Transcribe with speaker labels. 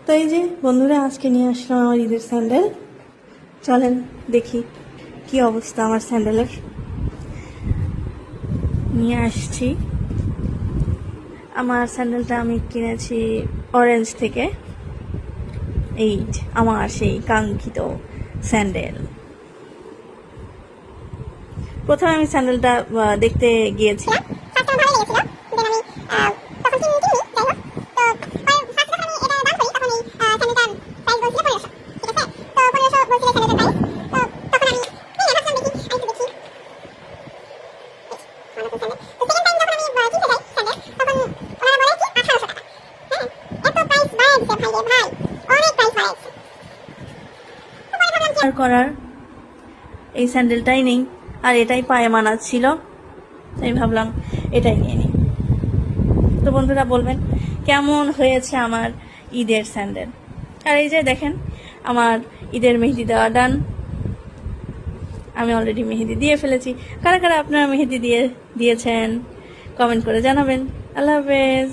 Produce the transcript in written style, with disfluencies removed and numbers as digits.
Speaker 1: তো এই যে বন্ধুরা, আজকে নিয়ে আসলাম আমার ঈদের স্যান্ডেল। চলেন দেখি কি অবস্থা আমার স্যান্ডেলের। নিয়ে আসছি আমার স্যান্ডেলটা, আমি কিনেছি অরেঞ্জ থেকে। এই আমার সেই কাঙ্ক্ষিত স্যান্ডেল। প্রথমে আমি স্যান্ডেলটা দেখতে গিয়েছি, করার এই স্যান্ডেলটাই নেই, আর এটাই পায়ে মানাচ্ছিল, তাই ভাবলাম এটাই নিয়ে নিই। তো বন্ধুরা বলবেন কেমন হয়েছে আমার ঈদের স্যান্ডেল। আর এই যে দেখেন আমার ঈদের মেহেদি দেওয়া ডান। আমি অলরেডি মেহেদি দিয়ে ফেলেছি। কারা কারা আপনারা মেহেদি দিয়েছেন কমেন্ট করে জানাবেন। আল্লাহ হাফেজ।